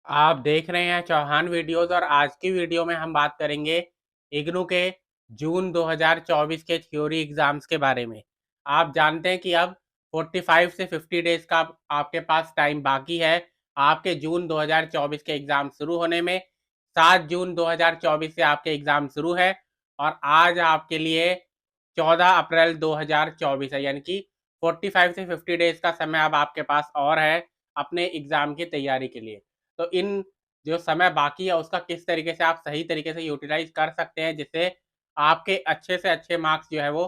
आप देख रहे हैं चौहान वीडियोस और आज की वीडियो में हम बात करेंगे इग्नू के जून 2024 के थ्योरी एग्जाम्स के बारे में। आप जानते हैं कि अब 45 से 50 डेज का आपके पास टाइम बाकी है आपके जून 2024 के एग्जाम शुरू होने में। 7 जून 2024 से आपके एग्जाम शुरू है और आज आपके लिए 14 अप्रैल 2024 है, यानी कि 45 से 50 डेज का समय अब आपके पास और है अपने एग्जाम की तैयारी के लिए। तो इन जो समय बाकी है उसका किस तरीके से आप सही तरीके से यूटिलाइज कर सकते हैं जिससे आपके अच्छे से अच्छे मार्क्स जो है वो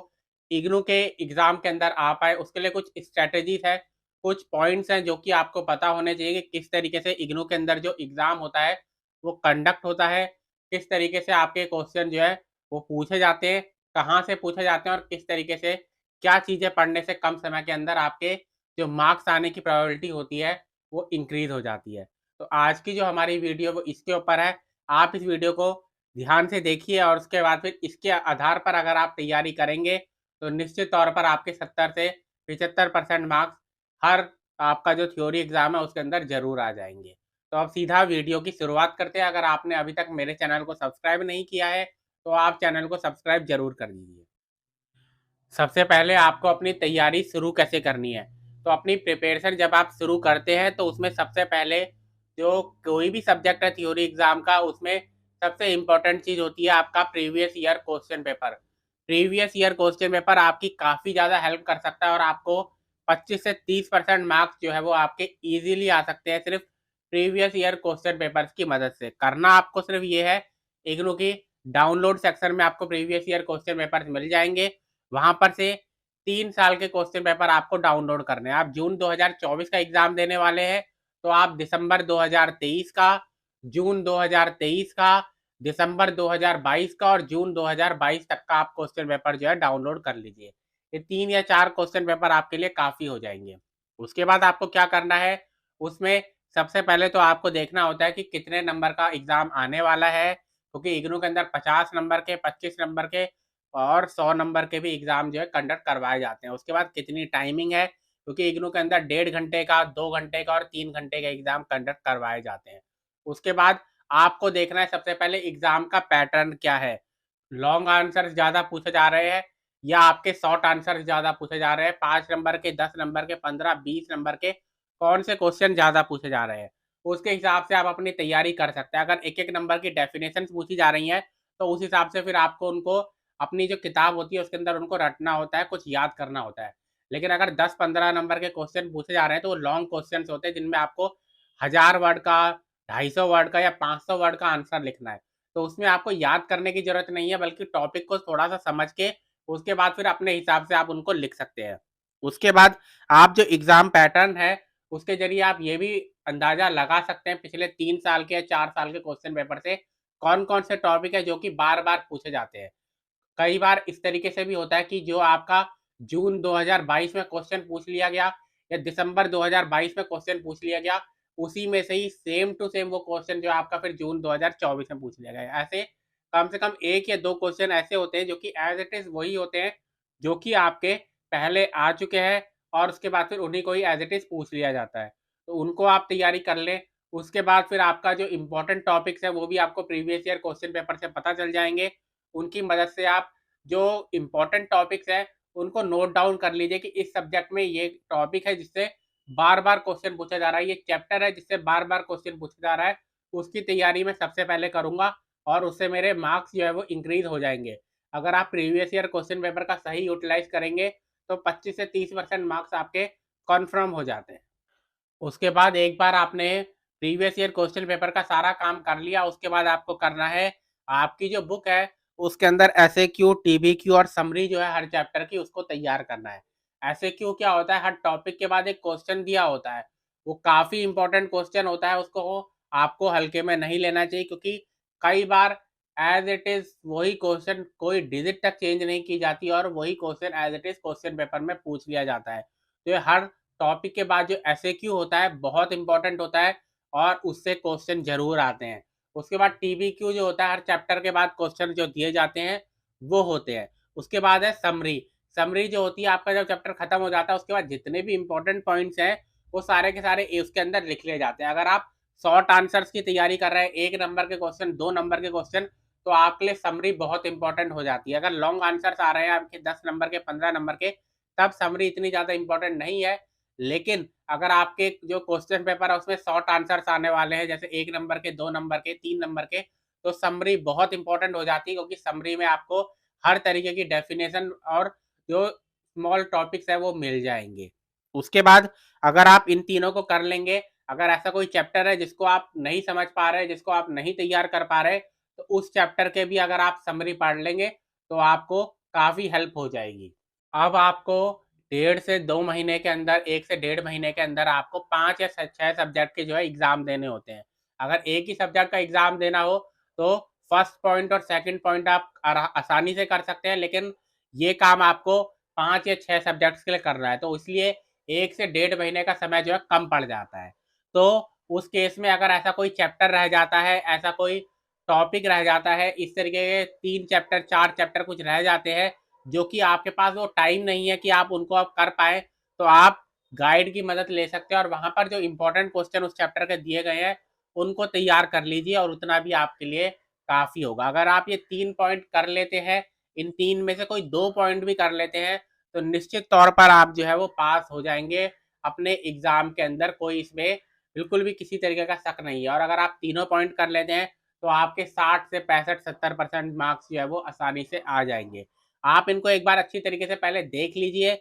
इग्नू के एग्जाम के अंदर आ पाए, उसके लिए कुछ स्ट्रेटेजीज है, कुछ पॉइंट्स हैं जो कि आपको पता होने चाहिए कि किस तरीके से इग्नू के अंदर जो एग्जाम होता है वो कंडक्ट होता है, किस तरीके से आपके क्वेश्चन जो है वो पूछे जाते हैं, कहाँ से पूछे जाते हैं और किस तरीके से क्या चीज़ें पढ़ने से कम समय के अंदर आपके जो मार्क्स आने की प्रोबेबिलिटी होती है वो इंक्रीज हो जाती है। तो आज की जो हमारी वीडियो वो इसके ऊपर है। आप इस वीडियो को ध्यान से देखिए और उसके बाद फिर इसके आधार पर अगर आप तैयारी करेंगे तो निश्चित तौर पर आपके 70 से 75% मार्क्स हर आपका जो थ्योरी एग्जाम है उसके अंदर जरूर आ जाएंगे। तो अब सीधा वीडियो की शुरुआत करते हैं। अगर आपने अभी तक मेरे चैनल को सब्सक्राइब नहीं किया है तो आप चैनल को सब्सक्राइब जरूर कर दीजिए। सबसे पहले आपको अपनी तैयारी शुरू कैसे करनी है, तो अपनी प्रिपरेशन जब आप शुरू करते हैं तो उसमें सबसे पहले जो कोई भी सब्जेक्ट है थ्योरी एग्जाम का उसमें सबसे इम्पोर्टेंट चीज़ होती है आपका previous year question paper. Previous year question paper आपकी काफ़ी ज़्यादा हेल्प कर सकता है और आपको 25 से 30% मार्क्स जो है वो आपके ईजिली आ सकते हैं सिर्फ प्रीवियस ईयर क्वेश्चन पेपर्स की मदद से। करना आपको सिर्फ ये है, इग्नू की डाउनलोड सेक्शन में आपको प्रीवियस ईयर क्वेश्चन पेपर्स मिल जाएंगे, वहां पर से 3 साल के क्वेश्चन पेपर आपको डाउनलोड करने हैं। आप जून 2024 का एग्जाम देने वाले हैं तो आप दिसंबर 2023 का, जून 2023 का, दिसंबर 2022 का और जून 2022 तक का आप क्वेश्चन पेपर जो है डाउनलोड कर लीजिए। ये 3 या 4 क्वेश्चन पेपर आपके लिए काफ़ी हो जाएंगे। उसके बाद आपको क्या करना है, उसमें सबसे पहले तो आपको देखना होता है कि कितने नंबर का एग्जाम आने वाला है, क्योंकि इग्नू के अंदर 50 नंबर के, 25 नंबर के और 100 नंबर के भी एग्जाम जो है कंडक्ट करवाए जाते हैं। उसके बाद कितनी टाइमिंग है, क्योंकि इग्नू के अंदर 1.5 घंटे का, 2 घंटे का और 3 घंटे का एग्जाम कंडक्ट करवाए जाते हैं। उसके बाद आपको देखना है सबसे पहले एग्जाम का पैटर्न क्या है। लॉन्ग आंसर ज्यादा पूछे जा रहे हैं या आपके शॉर्ट आंसर ज्यादा पूछे जा रहे हैं, 5 नंबर के, 10 नंबर के, 15, 20 नंबर के कौन से क्वेश्चन ज्यादा पूछे जा रहे हैं, उसके हिसाब से आप अपनी तैयारी कर सकते हैं। अगर एक एक नंबर की डेफिनेशन पूछी जा रही है तो उस हिसाब से फिर आपको उनको अपनी जो किताब होती है उसके अंदर उनको रटना होता है, कुछ याद करना होता है। लेकिन अगर 10-15 नंबर के क्वेश्चन पूछे जा रहे हैं तो वो लॉन्ग क्वेश्चन होते हैं जिनमें आपको 1000 वर्ड का, 250 वर्ड का या 500 वर्ड का आंसर लिखना है। तो उसमें आपको याद करने की जरूरत नहीं है, बल्कि टॉपिक को थोड़ा सा समझ के उसके बाद फिर अपने हिसाब से आप उनको लिख सकते हैं। उसके बाद आप जो एग्जाम पैटर्न है उसके जरिए आप ये भी अंदाजा लगा सकते हैं पिछले 3 साल के या 4 साल के क्वेश्चन पेपर से कौन कौन से टॉपिक है जो कि बार बार पूछे जाते हैं। कई बार इस तरीके से भी होता है कि जो आपका जून 2022 में क्वेश्चन पूछ लिया गया या दिसंबर 2022 में क्वेश्चन पूछ लिया गया, उसी में से ही सेम टू सेम वो क्वेश्चन जो आपका फिर जून 2024 में पूछ लिया गया। ऐसे कम से कम 1 या 2 क्वेश्चन ऐसे होते हैं जो कि एज इट इज वही होते हैं जो कि आपके पहले आ चुके हैं और उसके बाद फिर उन्हीं को ही एज इट इज पूछ लिया जाता है। तो उनको आप तैयारी कर लें। उसके बाद फिर आपका जो इम्पोर्टेंट टॉपिक्स है वो भी आपको प्रीवियस ईयर क्वेश्चन पेपर से पता चल जाएंगे। उनकी मदद से आप जो इम्पोर्टेंट टॉपिक्स है उनको नोट डाउन कर लीजिए कि इस सब्जेक्ट में ये टॉपिक है जिससे बार बार क्वेश्चन पूछा जा रहा है, ये चैप्टर है जिससे बार बार क्वेश्चन पूछा जा रहा है, उसकी तैयारी मैं सबसे पहले करूंगा और उससे मेरे मार्क्स जो है वो इंक्रीज हो जाएंगे। अगर आप प्रीवियस ईयर क्वेश्चन पेपर का सही यूटिलाइज करेंगे तो 25 से 30% मार्क्स आपके कन्फर्म हो जाते हैं। उसके बाद एक बार आपने प्रीवियस ईयर क्वेश्चन पेपर का सारा काम कर लिया, उसके बाद आपको करना है आपकी जो बुक है उसके अंदर एसएक्यू, टीबीक्यू और समरी जो है हर चैप्टर की उसको तैयार करना है। एसएक्यू क्या होता है, हर टॉपिक के बाद एक क्वेश्चन दिया होता है, वो काफी इंपॉर्टेंट क्वेश्चन होता है, उसको आपको हल्के में नहीं लेना चाहिए क्योंकि कई बार एज इट इज वही क्वेश्चन कोई डिजिट तक चेंज नहीं की जाती और वही question as it is question paper में पूछ लिया जाता है। तो ये हर टॉपिक के बाद जो एसएक्यू होता है बहुत इंपॉर्टेंट होता है और उससे क्वेश्चन जरूर आते हैं। उसके बाद टीबीक्यू जो होता है, हर चैप्टर के बाद क्वेश्चन जो दिए जाते हैं वो होते हैं। उसके बाद है समरी। समरी जो होती है आपका जब चैप्टर खत्म हो जाता है उसके बाद जितने भी इंपॉर्टेंट पॉइंट्स हैं वो सारे के सारे उसके अंदर लिख लिए जाते हैं। अगर आप शॉर्ट आंसर्स की तैयारी कर रहे हैं, 1 नंबर के क्वेश्चन, 2 नंबर के क्वेश्चन, तो आपके लिए समरी बहुत इंपॉर्टेंट हो जाती है। अगर लॉन्ग आंसर्स आ रहे हैं आपके 10 नंबर के, 15 नंबर के, तब समरी इतनी ज़्यादा इंपॉर्टेंट नहीं है। लेकिन अगर आपके जो क्वेश्चन पेपर है उसमें शॉर्ट आंसर्स आने वाले हैं, जैसे 1 नंबर के, 2 नंबर के, 3 नंबर के, तो समरी बहुत इंपॉर्टेंट हो जाती है, क्योंकि समरी में आपको हर तरीके की डेफिनेशन और जो स्मॉल टॉपिक्स है वो मिल जाएंगे। उसके बाद अगर आप इन तीनों को कर लेंगे, अगर ऐसा कोई चैप्टर है जिसको आप नहीं समझ पा रहे, जिसको आप नहीं तैयार कर पा रहे, तो उस चैप्टर के भी अगर आप समरी पढ़ लेंगे तो आपको काफ़ी हेल्प हो जाएगी। अब आपको 1.5 से 2 महीने के अंदर, 1 से 1.5 महीने के अंदर आपको 5 या 6 सब्जेक्ट के जो है एग्ज़ाम देने होते हैं। अगर एक ही सब्जेक्ट का एग्ज़ाम देना हो तो फर्स्ट पॉइंट और सेकंड पॉइंट आप आसानी से कर सकते हैं, लेकिन ये काम आपको 5 या 6 सब्जेक्ट्स के लिए करना है, तो इसलिए 1 से 1.5 महीने का समय जो है कम पड़ जाता है। तो उस केस में अगर ऐसा कोई चैप्टर रह जाता है, ऐसा कोई टॉपिक रह जाता है, इस तरीके के 3 चैप्टर, 4 चैप्टर कुछ रह जाते हैं, जो कि आपके पास वो टाइम नहीं है कि आप उनको आप कर पाएँ, तो आप गाइड की मदद ले सकते हैं और वहाँ पर जो इम्पोर्टेंट क्वेश्चन उस चैप्टर के दिए गए हैं, उनको तैयार कर लीजिए और उतना भी आपके लिए काफ़ी होगा। अगर आप ये 3 पॉइंट कर लेते हैं, इन 3 में से कोई 2 पॉइंट भी कर लेते हैं, तो निश्चित तौर पर आप जो है वो पास हो जाएँगे अपने एग्ज़ाम के अंदर। कोई इसमें बिल्कुल भी किसी तरीके का शक नहीं है, और अगर आप तीनों पॉइंट कर लेते हैं, तो आपके 60 से 65-70% मार्क्स जो है वो आसानी से आ जाएँगे। आप इनको एक बार अच्छी तरीके से पहले देख लीजिए।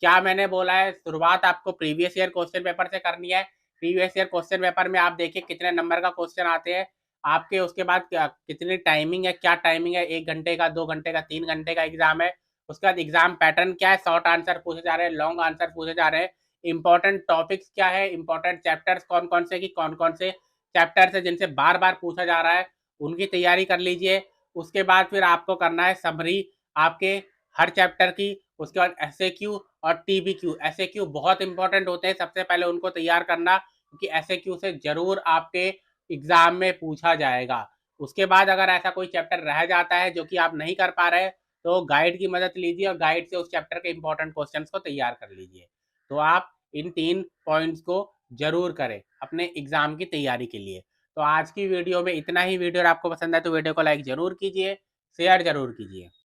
क्या मैंने बोला है, शुरुआत आपको प्रीवियस ईयर क्वेश्चन पेपर से करनी है। प्रीवियस ईयर क्वेश्चन पेपर में आप देखिए कितने नंबर का क्वेश्चन आते हैं आपके, उसके बाद कितनी टाइमिंग है, क्या टाइमिंग है, 1 घंटे का, 2 घंटे का, 3 घंटे का एग्जाम है। उसके बाद एग्जाम पैटर्न क्या है, शॉर्ट आंसर पूछे जा रहे हैं, लॉन्ग आंसर पूछे जा रहे हैं, इंपॉर्टेंट टॉपिक्स क्या है, इंपॉर्टेंट चैप्टर्स कौन कौन से, कि कौन कौन से चैप्टर्स है जिनसे बार बार पूछा जा रहा है, उनकी तैयारी कर लीजिए। उसके बाद फिर आपको करना है समरी आपके हर चैप्टर की। उसके बाद एसएक्यू और टीबीक्यू। एसएक्यू बहुत इंपॉर्टेंट होते हैं, सबसे पहले उनको तैयार करना, क्योंकि एसएक्यू से जरूर आपके एग्जाम में पूछा जाएगा। उसके बाद अगर ऐसा कोई चैप्टर रह जाता है जो कि आप नहीं कर पा रहे, तो गाइड की मदद लीजिए और गाइड से उस चैप्टर के इंपॉर्टेंट क्वेश्चंस को तैयार कर लीजिए। तो आप इन 3 पॉइंट्स को जरूर करें अपने एग्जाम की तैयारी के लिए। तो आज की वीडियो में इतना ही। वीडियो आपको पसंद है तो वीडियो को लाइक जरूर कीजिए, शेयर जरूर कीजिए।